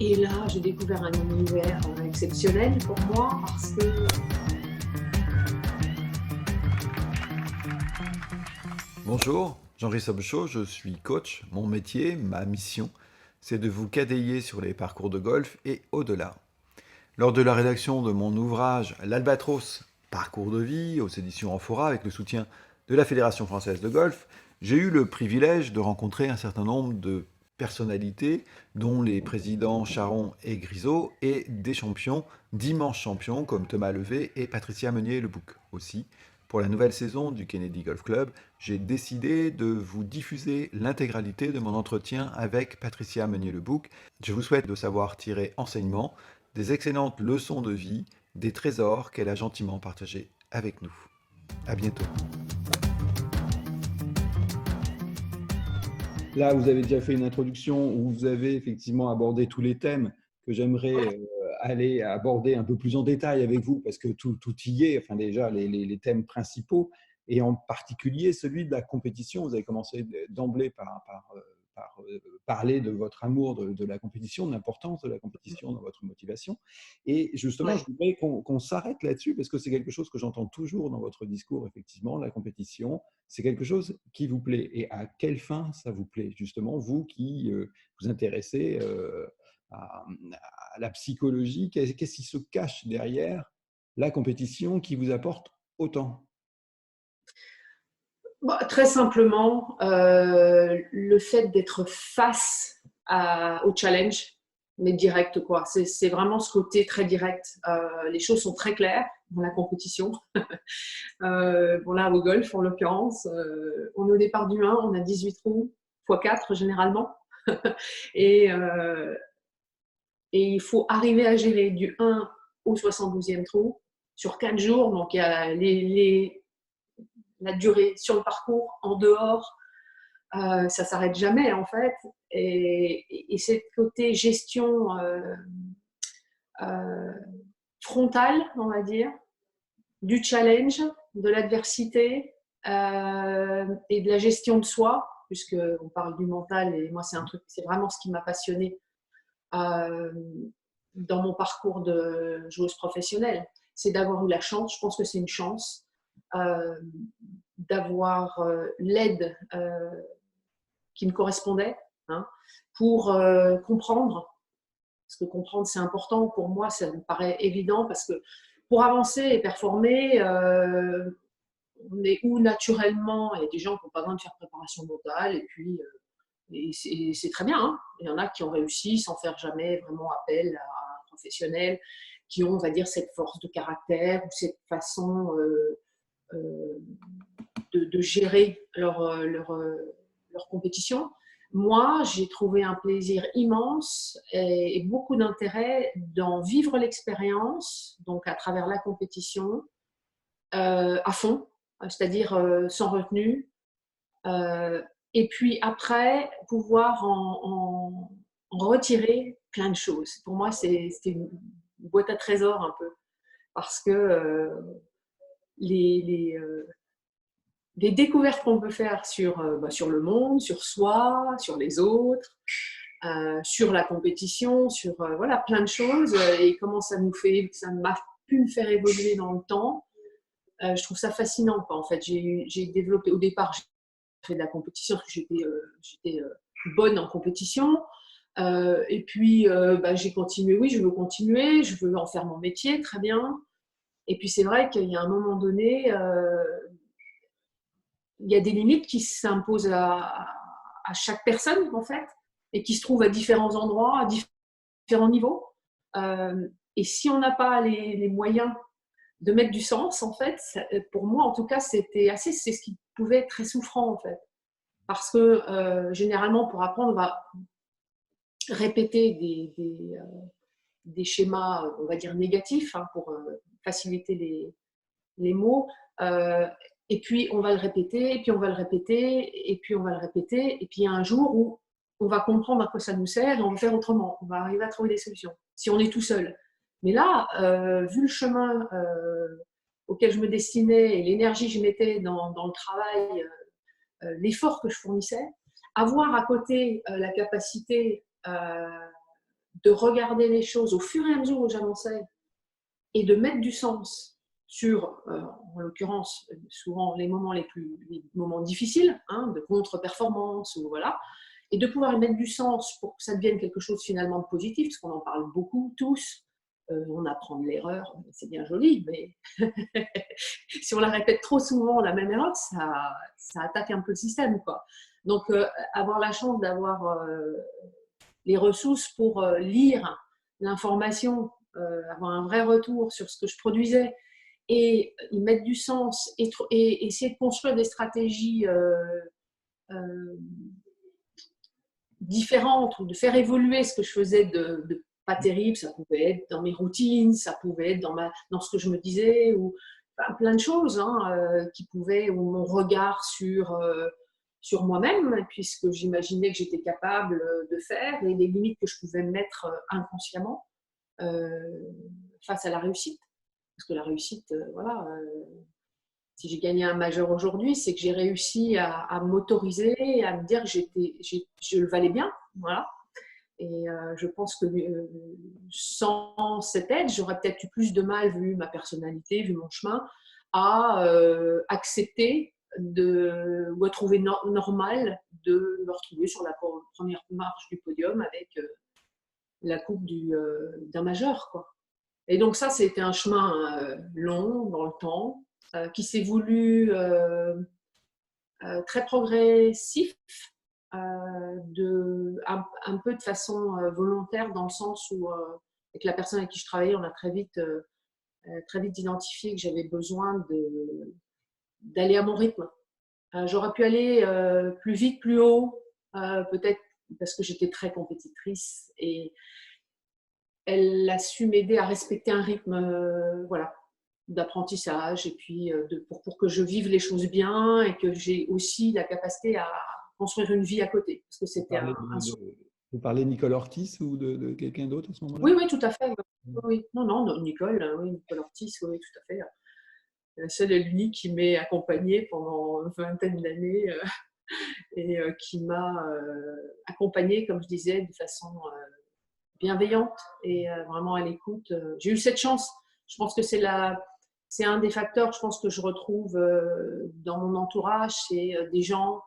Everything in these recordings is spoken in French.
Et là, j'ai découvert un univers exceptionnel pour moi parce que Bonjour, Jean-Christophe Chaud, je suis coach. Mon métier, ma mission, c'est de vous quadailler sur les parcours de golf et au-delà. Lors de la rédaction de mon ouvrage L'Albatros, parcours de vie, aux éditions Amphora, avec le soutien de la Fédération française de golf, j'ai eu le privilège de rencontrer un certain nombre de personnalités, dont les présidents Charon et Grisot, et des champions, d'immenses champions comme Thomas Levé et Patricia Meunier-Lebouc aussi. Pour la nouvelle saison du Kennedy Golf Club, j'ai décidé de vous diffuser l'intégralité de mon entretien avec Patricia Meunier-Lebouc. Je vous souhaite de savoir tirer enseignement des excellentes leçons de vie, des trésors qu'elle a gentiment partagés avec nous. À bientôt. Là, vous avez déjà fait une introduction où vous avez effectivement abordé tous les thèmes que j'aimerais aller aborder un peu plus en détail avec vous, parce que tout y est, enfin déjà les thèmes principaux, et en particulier celui de la compétition. Vous avez commencé d'emblée par parler de votre amour de la compétition, de l'importance de la compétition dans votre motivation. Et justement, ouais. je voudrais qu'on s'arrête là-dessus, parce que c'est quelque chose que j'entends toujours dans votre discours, effectivement, la compétition, c'est quelque chose qui vous plaît. Et à quelle fin ça vous plaît, justement, vous qui vous intéressez à la psychologie, qu'est-ce qui se cache derrière la compétition qui vous apporte autant? Bah, très simplement, le fait d'être face au challenge, mais direct quoi. C'est vraiment ce côté très direct. Les choses sont très claires dans la compétition. Bon là, au golf en l'occurrence, on est au départ du 1, on a 18 trous, x 4 généralement. et, euh, et il faut arriver à gérer du 1 au 72e trou sur 4 jours. Donc il y a la durée sur le parcours, en dehors, ça s'arrête jamais en fait. Et ce côté gestion euh, frontale, on va dire, du challenge, de l'adversité et de la gestion de soi, puisqu'on parle du mental et moi c'est vraiment ce qui m'a passionné euh, dans mon parcours de joueuse professionnelle. C'est d'avoir eu la chance, je pense que c'est une chance, euh, d'avoir l'aide qui me correspondait, hein, pour comprendre, parce que comprendre c'est important pour moi, ça me paraît évident, parce que pour avancer et performer, on est où naturellement, il y a des gens qui n'ont pas besoin de faire préparation mentale, et puis c'est très bien, hein. Il y en a qui ont réussi sans faire jamais vraiment appel à un professionnel, qui ont, on va dire, cette force de caractère ou cette façon euh, de gérer leur compétition. Moi, j'ai trouvé un plaisir immense et beaucoup d'intérêt d'en vivre l'expérience, donc à travers la compétition, à fond, c'est-à-dire sans retenue. Euh, et puis après, pouvoir en retirer plein de choses. Pour moi, c'était une boîte à trésors un peu, parce que les, les, euh, les découvertes qu'on peut faire sur le monde, sur soi, sur les autres, sur la compétition, sur voilà, plein de choses, et comment ça m'a pu me faire évoluer dans le temps. Je trouve ça fascinant, quoi. En fait, j'ai développé au départ, j'ai fait de la compétition parce que j'étais bonne en compétition. Et puis, bah, j'ai continué. Oui, je veux continuer, je veux en faire mon métier, très bien. Et puis, c'est vrai qu'il y a un moment donné, il y a des limites qui s'imposent à chaque personne, en fait, et qui se trouvent à différents endroits, à différents niveaux. Et si on n'a pas les moyens de mettre du sens, en fait, pour moi, en tout cas, c'est ce qui pouvait être très souffrant, en fait. Parce que généralement, pour apprendre, on va répéter des schémas, on va dire, négatifs, hein, pour faciliter les mots. Euh, et puis, on va le répéter, et puis on va le répéter, et puis on va le répéter. Et puis, il y a un jour où on va comprendre à quoi ça nous sert et on va faire autrement. On va arriver à trouver des solutions, si on est tout seul. Mais là, vu le chemin auquel je me destinais et l'énergie que je mettais dans le travail, l'effort que je fournissais, avoir à côté la capacité de regarder les choses au fur et à mesure où j'avançais et de mettre du sens sur, en l'occurrence, souvent les moments difficiles, hein, de contre-performance, ou voilà, et de pouvoir mettre du sens pour que ça devienne quelque chose finalement de positif, parce qu'on en parle beaucoup tous. On apprend de l'erreur, c'est bien joli, mais si on la répète trop souvent, la même erreur, ça attaque un peu le système, quoi. Donc, avoir la chance d'avoir les ressources pour lire l'information, avoir un vrai retour sur ce que je produisais et y mettre du sens et essayer de construire des stratégies euh, différentes ou de faire évoluer ce que je faisais de pas terrible. Ça pouvait être dans mes routines, ça pouvait être dans ce que je me disais, ou plein de choses, hein, qui pouvaient, ou mon regard sur moi-même, puisque j'imaginais que j'étais capable de faire, et les limites que je pouvais mettre inconsciemment euh, face à la réussite. Parce que la réussite, voilà, si j'ai gagné un majeur aujourd'hui, c'est que j'ai réussi à m'autoriser, à me dire que je le valais bien. Voilà. Et je pense que sans cette aide, j'aurais peut-être eu plus de mal, vu ma personnalité, vu mon chemin, à accepter ou à trouver normal de me retrouver sur la première marche du podium avec la coupe d'un majeur, quoi. Et donc ça, c'était un chemin long dans le temps, qui s'est voulu très progressif, un peu de façon volontaire, dans le sens où, avec la personne avec qui je travaillais, on a très vite identifié que j'avais besoin d'aller à mon rythme. J'aurais pu aller plus vite, plus haut, peut-être parce que j'étais très compétitrice, et elle a su m'aider à respecter un rythme, voilà, d'apprentissage, et puis pour que je vive les choses bien et que j'ai aussi la capacité à construire une vie à côté. Parce que Vous c'était parlez un souhait. vous parlez de Nicole Ortiz ou de quelqu'un d'autre à ce moment-là? Oui, oui, tout à fait. Oui, oui. Non, non, Nicole, oui, Nicole Ortiz, oui, tout à fait. La seule et l'unique qui m'ait accompagnée pendant une vingtaine d'années, et qui m'a accompagnée, comme je disais, de façon bienveillante et vraiment à l'écoute. J'ai eu cette chance. Je pense que c'est un des facteurs, je pense, que je retrouve dans mon entourage. C'est des gens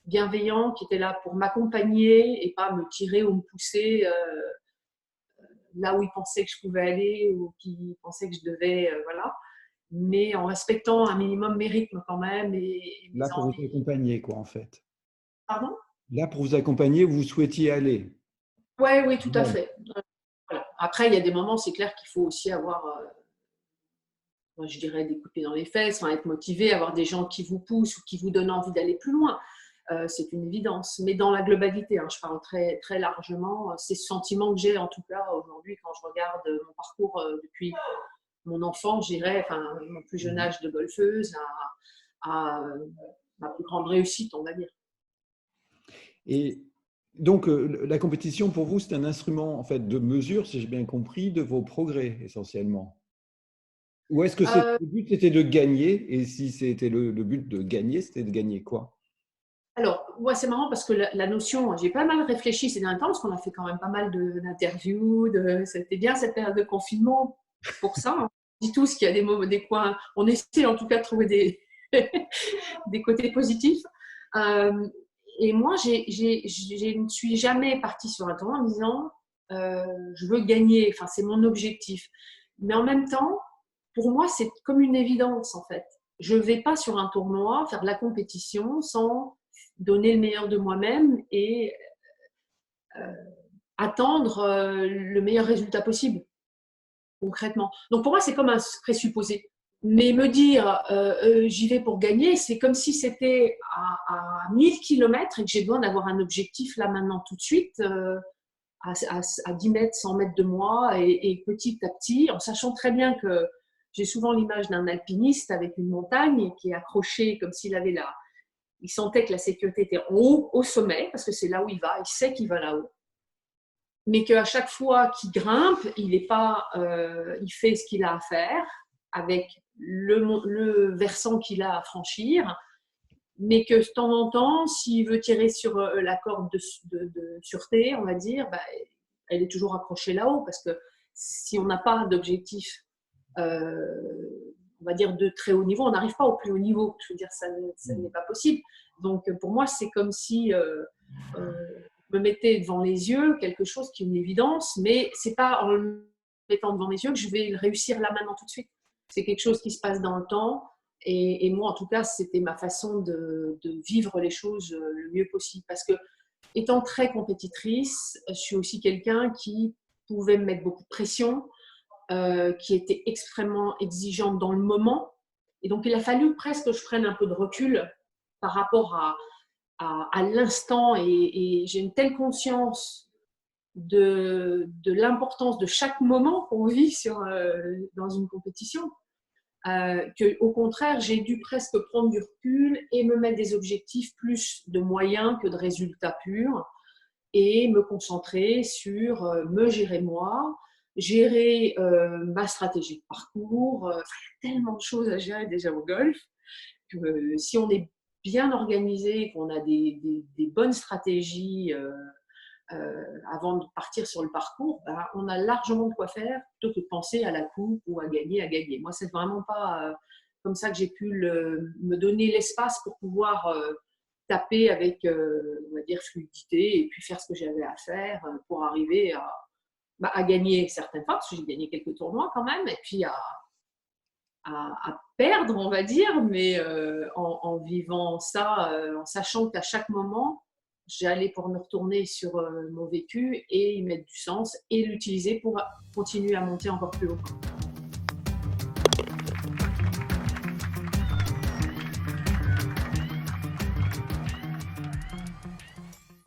bienveillants qui étaient là pour m'accompagner et pas me tirer ou me pousser là où ils pensaient que je pouvais aller, ou qui pensaient que je devais, voilà. Mais en respectant un minimum mes rythmes quand même, et Là mes pour vous envies. accompagner, quoi, en fait. Pardon? Là pour vous accompagner où vous souhaitiez aller. Ouais, oui, tout à Bon. fait. Voilà. Après, il y a des moments, c'est clair qu'il faut aussi avoir, moi, je dirais, des coups de pied dans les fesses, enfin, être motivé, avoir des gens qui vous poussent ou qui vous donnent envie d'aller plus loin. C'est une évidence. Mais dans la globalité, hein, je parle très, très largement, c'est ce sentiment que j'ai, en tout cas aujourd'hui, quand je regarde mon parcours depuis mon enfant, je dirais, enfin, mon plus jeune âge de golfeuse, à ma plus grande réussite, on va dire. Et donc, la compétition pour vous, c'est un instrument en fait de mesure, si j'ai bien compris, de vos progrès essentiellement. Ou est-ce que Euh, le but c'était de gagner? Et si c'était le but de gagner, c'était de gagner quoi? Alors, ouais, c'est marrant parce que la notion, j'ai pas mal réfléchi ces derniers temps, parce qu'on a fait quand même pas mal d'interviews, c'était bien cette période de confinement pour ça. On dit tous qu'il y a des coins, on essaie en tout cas de trouver des côtés positifs. Euh, et moi, je ne suis jamais partie sur un tournoi en me disant je veux gagner, enfin, c'est mon objectif. Mais en même temps, pour moi, c'est comme une évidence en fait. Je ne vais pas sur un tournoi faire de la compétition sans donner le meilleur de moi-même et euh, attendre le meilleur résultat possible, concrètement. Donc pour moi, c'est comme un présupposé. Mais me dire j'y vais pour gagner, c'est comme si c'était à 1000 km et que j'ai besoin d'avoir un objectif là maintenant tout de suite, à 10 mètres, 100 mètres de moi, et petit à petit, en sachant très bien que j'ai souvent l'image d'un alpiniste avec une montagne qui est accroché comme s'il avait il sentait que la sécurité était en haut, au sommet, parce que c'est là où il va, il sait qu'il va là-haut. Mais qu'à chaque fois qu'il grimpe, il fait ce qu'il a à faire avec le versant qu'il a à franchir, mais que de temps en temps, s'il veut tirer sur la corde de sûreté, on va dire, bah, elle est toujours accrochée là-haut, parce que si on n'a pas d'objectif, on va dire de très haut niveau, on n'arrive pas au plus haut niveau. Je veux dire, ça n'est pas possible. Donc pour moi, c'est comme si me mettait devant les yeux quelque chose qui est une évidence, mais c'est pas en le mettant devant les yeux que je vais le réussir là maintenant tout de suite. C'est quelque chose qui se passe dans le temps. Et moi, en tout cas, c'était ma façon de vivre les choses le mieux possible. Parce que, étant très compétitrice, je suis aussi quelqu'un qui pouvait me mettre beaucoup de pression, qui était extrêmement exigeante dans le moment. Et donc, il a fallu presque que je prenne un peu de recul par rapport à l'instant. Et j'ai une telle conscience de l'importance de chaque moment qu'on vit dans une compétition. Qu'au contraire, j'ai dû presque prendre du recul et me mettre des objectifs plus de moyens que de résultats purs et me concentrer sur me gérer moi, gérer ma stratégie de parcours. Il y a tellement de choses à gérer déjà au golf que si on est bien organisé, qu'on a des bonnes stratégies avant de partir sur le parcours, on a largement de quoi faire plutôt que de penser à la coupe ou à gagner. Moi, c'est vraiment pas comme ça que j'ai pu me donner l'espace pour pouvoir taper avec, on va dire, fluidité et puis faire ce que j'avais à faire pour arriver à gagner certaines fois, parce que j'ai gagné quelques tournois quand même, et puis à perdre, on va dire, mais en vivant ça, en sachant qu'à chaque moment, j'allais pour me retourner sur mon vécu et y mettre du sens et l'utiliser pour continuer à monter encore plus haut.